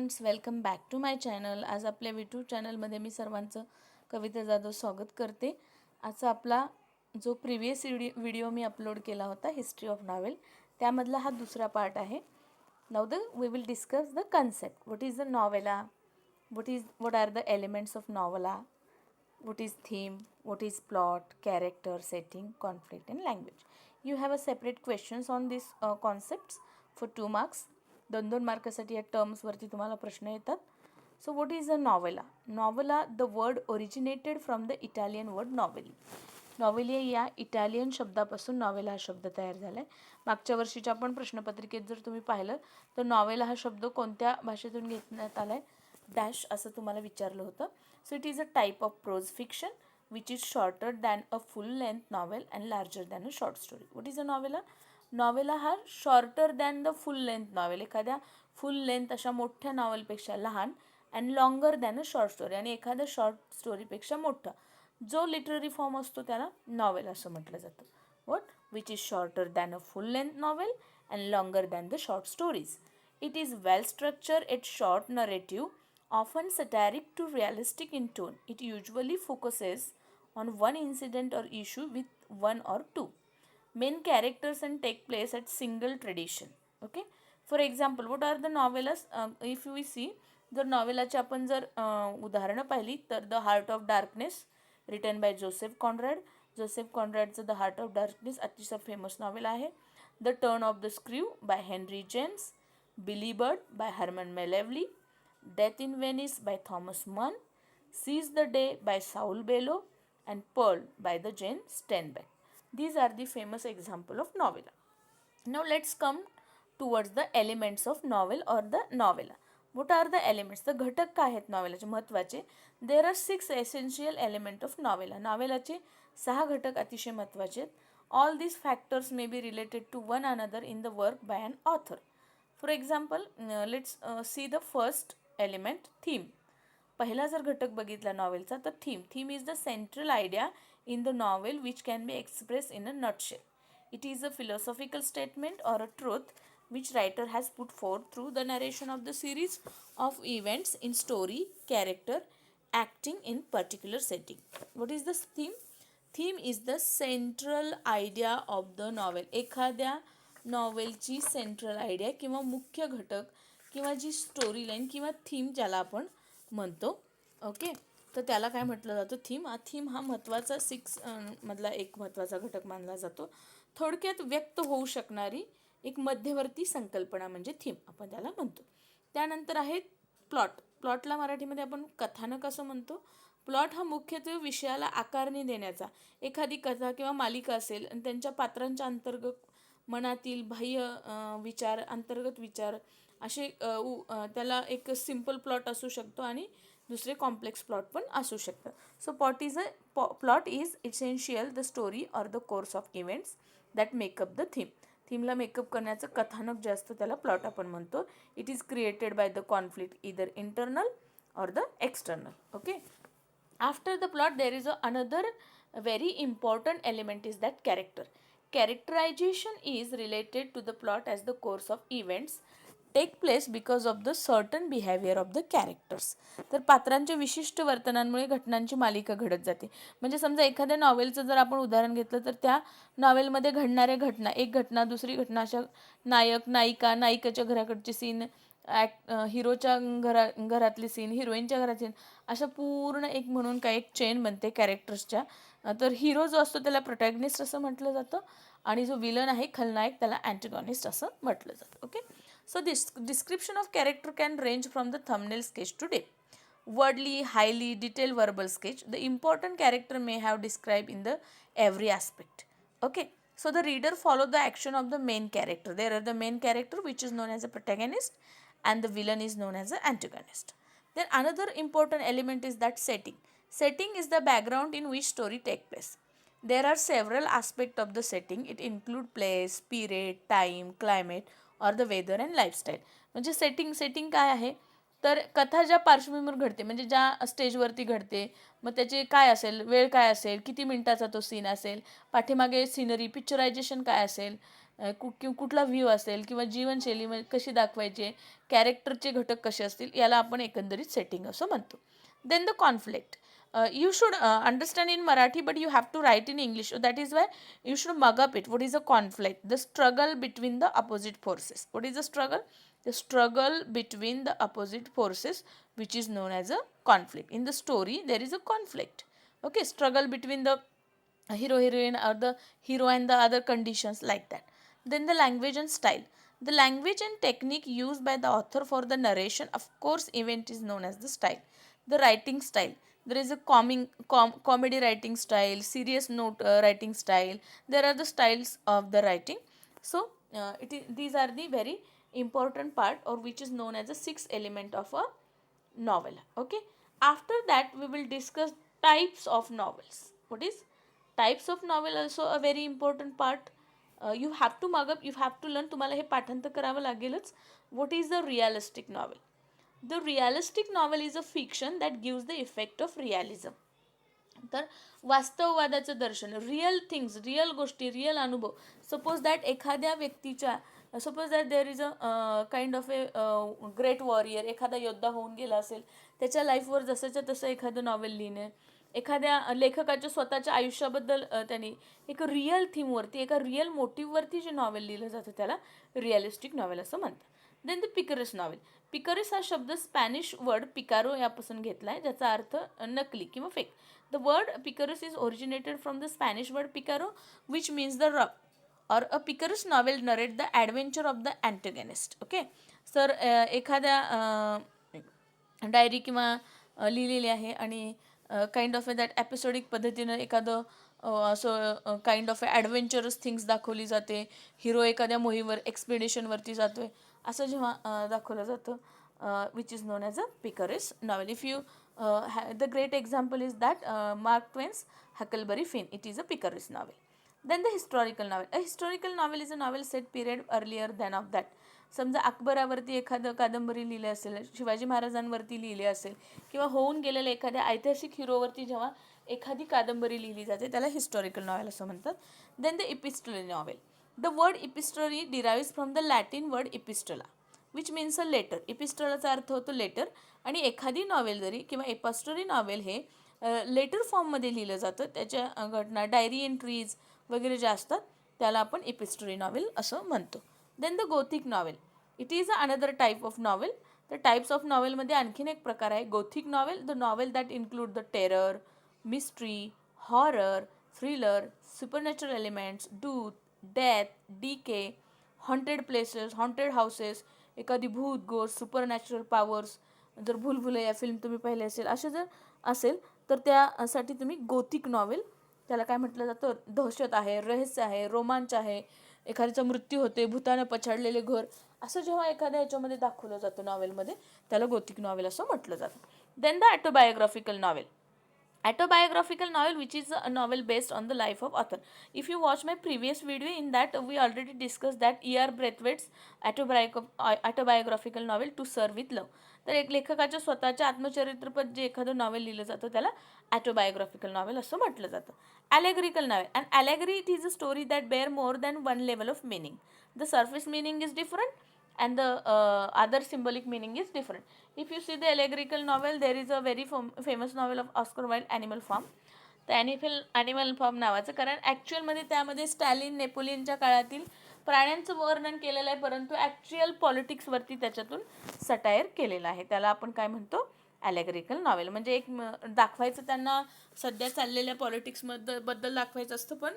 Students, welcome back to my channel. आज आपल्या YouTube चॅनलमध्ये मी सर्वांचं कविता जाधव स्वागत करते. आजचा आपला जो प्रिव्हियस व्हिडिओ मी अपलोड केला होता हिस्ट्री ऑफ नॉवेल, त्यामधला हा दुसरा पार्ट आहे. Now we will discuss the concept. What is the novella, what are the elements of novella, what is theme, what is plot, character, setting, conflict and language. You have a separate questions on these concepts for 2 marks. 2 मार्कासाठी या टर्म्सवरती तुम्हाला प्रश्न येतात. So what is a novella? Novella, the word originated from the Italian word novelle. Novelle या Italian शब्दापासून novella हा शब्द तयार झाला आहे. मागच्या वर्षीच्या पण प्रश्नपत्रिकेत जर तुम्ही पाहिलं तर नॉवेला हा शब्द कोणत्या भाषेतून घेण्यात आला आहे, डॅश असं तुम्हाला विचारलं होतं. So it is a type of prose fiction which is shorter than a full length novel and larger than a short story. What is a novella? Novella हा shorter than the full length novel, एखाद्या full length अशा मोठ्या नॉवेलपेक्षा लहान, and longer than a short story, आणि एखाद्या short स्टोरीपेक्षा मोठा जो लिटररी फॉर्म असतो त्याला नॉवेल असं म्हटलं जातं. What? Which is shorter than a full length novel and longer than the short stories. It is well structured, its short narrative, often satiric to realistic in tone. It usually focuses on one incident or issue with one or two main characters and take place at single tradition. Okay. For example, what are the novellas? If we see, जर नॉवेलाची आपण जर उदाहरणं पाहिली तर the heart of darkness written by Joseph Conrad. Joseph कॉन्रॅडचं the heart of darkness अतिशय famous novel आहे. The turn of the screw by Henry James. Billy Bird by Herman Melville, Death in Venice by Thomas Mann, Seize the Day by Saul Bellow, and Pearl by the Jane Steinbeck. These are the famous example of novella. Now let's come towards the elements of novel or the novella. What are the elements? The घटक काय आहेत नॉवेलाचे महत्त्वाचे? There are 6 essential elements of novella. नॉवेलाचे 6 घटक अतिशय महत्त्वाचे आहेत. All these factors may be related to one another in the work by an author. For example, let's see the first element, theme. पहिला जर घटक बघितला नॉवेलचा तर theme is the central idea in the novel which can be express in a nutshell. It is a philosophical statement or a truth which writer has put forth through the narration of the series of events in story, character, acting in particular setting. What is the theme? Theme is the central idea of the novel. एखाद्या नॉवेलची central idea किंवा मुख्य घटक किंवा जी story line किंवा theme ज्याला आपण म्हणतो. Okay, तर त्याला काय म्हटलं जातं? थीम हा महत्त्वाचा 6 मधला एक महत्त्वाचा घटक मानला जातो. थोडक्यात व्यक्त होऊ शकणारी एक मध्यवर्ती संकल्पना म्हणजे थीम आपण त्याला म्हणतो. त्यानंतर आहे प्लॉटला मराठीमध्ये आपण कथानक असं म्हणतो. प्लॉट हा मुख्यत्वे विषयाला आकारणी देण्याचा, एखादी कथा किंवा मालिका असेल आणि त्यांच्या पात्रांच्या अंतर्गत मनातील बाह्य विचार, अंतर्गत विचार असे त्याला एक सिम्पल प्लॉट असू शकतो आणि दुसरे कॉम्प्लेक्स प्लॉट पण असू शकतात. So plot is essential the story or the course of events that make up the theme. थीमला मेकअप करण्याचं कथानक जे असतं त्याला प्लॉट आपण म्हणतो. It is created by the conflict either internal or the external. Okay. After the plot there is another very important element is that character. Characterization is related to the plot as the course of events take place because of the certain behavior of the characters. तर पात्रांच्या विशिष्ट वर्तनांमुळे घटनांची मालिका घडत जाते. म्हणजे समजा एखाद्या नॉवेलचं जर आपण उदाहरण घेतलं तर त्या नॉवेलमध्ये घडणाऱ्या घटना, एक घटना दुसरी घटना, अशा नायक नायिका, नायिकेच्या घराकडचे सीन, हिरोच्या घरातली सीन, हिरोईनच्या घरात सीन, अशा पूर्ण एक म्हणून काय एक चेन बनते कॅरेक्टर्सच्या. तर हिरो जो असतो त्याला प्रोटॅगनिस्ट असं म्हटलं जातं आणि जो विलन आहे खलनायक त्याला अँटेगॉनिस्ट असं म्हटलं जातं. Okay. So this description of character can range from the thumbnail sketch to depth. Wordly, highly detailed verbal sketch. The important character may have described in the every aspect. Okay. So the reader follow the action of the main character. There are the main character which is known as a protagonist and the villain is known as an antagonist. Then another important element is that setting. Setting is the background in which story take place. There are several aspects of the setting. It include place, period, time, climate or the weather and lifestyle. म्हणजे setting काय आहे तर कथा ज्या पार्श्वभूमीवर घडते म्हणजे ज्या स्टेजवरती घडते मग त्याचे काय असेल, वेळ काय असेल, किती मिनिटाचा तो सीन असेल, पाठीमागे सिनरी पिक्चरायझेशन काय असेल, कुठला व्ह्यू असेल किंवा जीवनशैली कशी दाखवायची, कॅरेक्टरचे घटक कसे असतील, याला आपण एकंदरीत सेटिंग असं म्हणतो. Then the conflict. You should understand in Marathi, but you have to write in English. So that is why you should mug up it. What is a conflict? The struggle between the opposite forces. What is the struggle? The struggle between the opposite forces, which is known as a conflict. In the story, there is a conflict. Okay, struggle between the hero heroine or the hero and the other conditions, like that. Then the language and style. The language and technique used by the author for the narration, of course, event is known as the style. The writing style. There is a comedy writing style, serious note writing style. There are the styles of the writing. So these are the very important part, or which is known as the sixth element of a novel. Okay, after that we will discuss types of novels. What is types of novel? Also a very important part. You have to mug up, you have to learn. तुम्हाला हे पाठांतर करावं लागेलच. What is the realistic novel? The realistic novel is a fiction that gives the effect of realism. तर वास्तववादाचं दर्शन, real things, real गोष्टी, real अनुभव. Suppose that एखाद्या व्यक्तीच्या, suppose that there is a kind of a great warrior, एखादा योद्धा होऊन गेला असेल, त्याच्या लाईफवर जसंच्या तसं एखादं नॉवेल लिहिणे, एखाद्या लेखकाच्या स्वतःच्या आयुष्याबद्दल त्यांनी एक रिअल थीमवरती, एका रिअल मोटिव्हवरती जे नॉवेल लिहिलं जातं त्याला रिअलिस्टिक नॉवेल असं म्हणतात. Then the picaresque novel. Picaresque हा शब्द स्पॅनिश वर्ड पिकारो यापासून घेतला आहे, ज्याचा अर्थ नकली किंवा fake. The word picarous is originated from the Spanish word picaro, which means the rough, or a picarous novel narrate the adventure of the antagonist. Okay, sir एखाद्या डायरी किंवा लिहिलेली आहे आणि काइंड ऑफ दॅट एपिसोडिक पद्धतीनं एखादं असं kind of adventurous things दाखवली जाते. हिरो एखाद्या मोहीवर एक्सपिडिशनवरती जातो आहे असं जेव्हा दाखवलं जातं, which is known as a picaresque novel. If you the great example is that Mark Twain's Huckleberry Finn. It is a picaresque novel. Then the historical novel. A historical novel is a novel set period earlier than of that. समजा अकबरावरती एखादं कादंबरी लिहिली असेल, शिवाजी महाराजांवरती लिहिली असेल, किंवा होऊन गेलेल्या एखाद्या ऐतिहासिक हिरोवरती जेव्हा एखादी कादंबरी लिहिली जाते त्याला हिस्टॉरिकल नॉवेल असं म्हणतात. Then the epistolary novel. The word epistolary derives from the Latin word epistola, which means a letter. इपिस्टोलाचा अर्थ होतो लेटर, आणि एखादी नॉवेल जरी किंवा एपिस्टोलरी नॉवेल हे लेटर फॉर्ममध्ये लिहिलं जातं, त्याच्या घटना, डायरी एंट्रीज वगैरे ज्या असतात त्याला आपण एपिस्टोलरी नॉवेल असं म्हणतो. Then the gothic novel. It is another type of novel. तर टाईप्स ऑफ नॉवेलमध्ये आणखीन एक प्रकार आहे gothic novel. The novel that include the terror, mystery, horror, thriller, supernatural elements, doth, death, decay, haunted places, haunted houses, एखादी भूत, गोष्ट, supernatural powers. जर भूलभुलैया फिल्म तुम्ही पाहिले असेल, असे जर असेल तर त्यासाठी तुम्ही गोथिक नॉवेल, त्याला काय म्हटलं जातं, दहशत आहे, रहस्य आहे, रोमांच आहे, एखाद्याचा मृत्यू होते, भूतानं पछाडलेले घर, असं जेव्हा एखाद्या ह्याच्यामध्ये दाखवलं जातं नॉवेलमध्ये त्याला गोथिक नॉवेल असं म्हटलं जातं. Then the autobiographical novel. Autobiographical novel, which is a novel based on the life of author. If you watch my previous video, in that we already discussed that E.R. Braithwaite's autobiographical novel To Serve with Love. तर एक लेखकाच्या स्वतःच्या आत्मचरित्रपद जे एखादं novel लिहिलं जातं त्याला autobiographical novel असं म्हटलं जातं. Allegorical novel. And allegory it is a story that bear more than one level of meaning. The surface meaning is different and the other symbolic meaning is different. If you see the allegorical novel, there is a very famous novel of Oscar Wilde, Animal Farm. तर animal form नावाचं, कारण ॲक्च्युअलमध्ये त्यामध्ये स्टॅलिन, नेपोलियनच्या काळातील प्राण्यांचं वर्णन केलेलं आहे, परंतु ॲक्च्युअल पॉलिटिक्सवरती त्याच्यातून सटायर केलेलं आहे. त्याला आपण काय म्हणतो, ॲलेगरिकल नॉवेल. म्हणजे एक दाखवायचं त्यांना सध्या चाललेल्या पॉलिटिक्सबद्दल दाखवायचं असतं, पण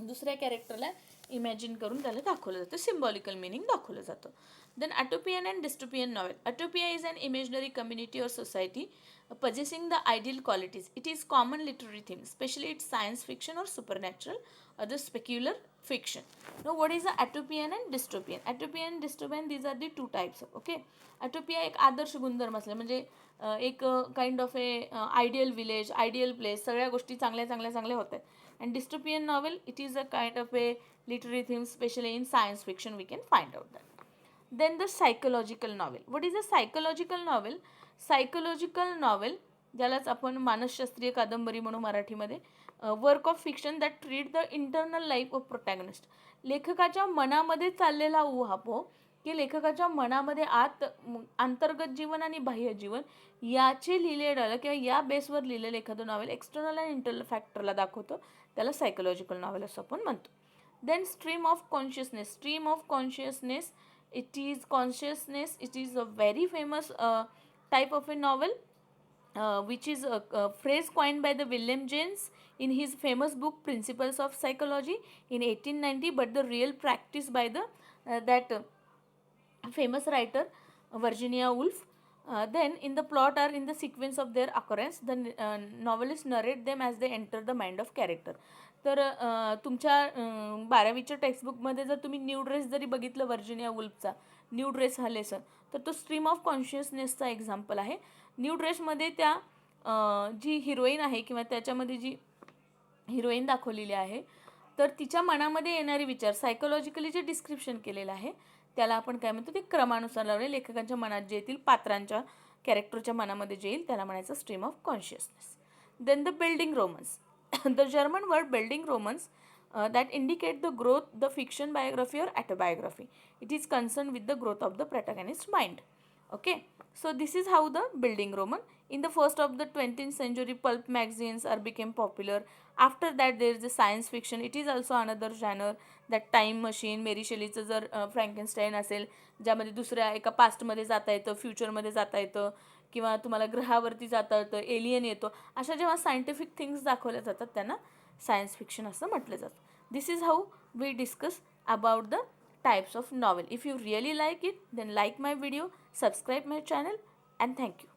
दुसऱ्या कॅरेक्टरला इमॅजिन करून त्याला दाखवलं जातं, सिम्बॉलिकल मिनिंग दाखवलं जातं. Then utopian and dystopian novel. Utopia is an imaginary community or society possessing the ideal qualities. It is common literary theme, especially its science fiction or supernatural or the specular fiction. Now what is the utopian and dystopian? Utopian and dystopian, these are the two types of. Okay, utopia एक आदर्श गुणधर्म असले, म्हणजे एक kind of A ideal village, ideal place, सगळ्या गोष्टी चांगल्या होत आहेत. And dystopian novel, it is a kind of A literary theme, especially in science fiction we can find out that. Then the psychological novel. What is a psychological novel? Psychological novel, ज्यालाच आपण मानसशास्त्रीय कादंबरी म्हणू मराठीमध्ये. Work of fiction that treat the internal life of protagonist. लेखकाच्या मनामध्ये चाललेला उहापोह, की लेखकाच्या मनामध्ये अंतर्गत जीवन आणि बाह्य जीवन याचे लिहिलेलं किंवा या बेसवर लिहिलेलं एखादं नॉवेल एक्सटर्नल आणि इंटरनल फॅक्टरला दाखवतं, त्याला सायकोलॉजिकल नॉवेल असं आपण म्हणतो. Then stream of consciousness. Stream of consciousness, it is a very famous type of a novel, which is a phrase coined by the William James in his famous book Principles of Psychology in 1890, but the real practice by the that famous writer Virginia Woolf. Then in the plot or in the sequence of their occurrence, the novelist narrate them as they enter the mind of character. तर तुमच्या 12वीच्या टेक्स्टबुकमध्ये जर तुम्ही new dress जरी बघितलं Virginia वुल्फचा new dress हा lesson, तर तो stream of कॉन्शियसनेसचा example आहे. न्यू ड्रेसमध्ये त्या जी हिरोईन आहे किंवा त्याच्यामध्ये जी हिरोईन दाखवलेली आहे, तर तिच्या मनामध्ये येणारे विचार सायकोलॉजिकली जे डिस्क्रिप्शन केलेलं आहे त्याला आपण काय म्हणतो, ते क्रमानुसार लावले. लेखकांच्या मनात जे येतील, पात्रांच्या कॅरेक्टरच्या मनामध्ये जे येईल त्याला म्हणायचं stream of consciousness. Then the bildungsroman. The German word bildungsroman that indicate the growth, the fiction biography or autobiography. It is concerned with the growth of the protagonist's mind. Okay, so this is how the building roman. In the first of the 20th century, pulp magazines are became popular. After that there is the science fiction. It is also another genre, that time machine. मेरी शेलीचं जर फ्रँकेनस्टाईन असेल, ज्यामध्ये दुसऱ्या एका पास्टमध्ये जाता येतं, फ्युचरमध्ये जाता येतं, किंवा तुम्हाला ग्रहावरती जाता येतं, एलियन येतो, अशा जेव्हा सायंटिफिक थिंग्स दाखवल्या जातात त्यांना सायन्स फिक्शन असं म्हटलं जातं. This is how we discuss about the types of novel. If you really like it, then like my video, subscribe my channel, and thank you.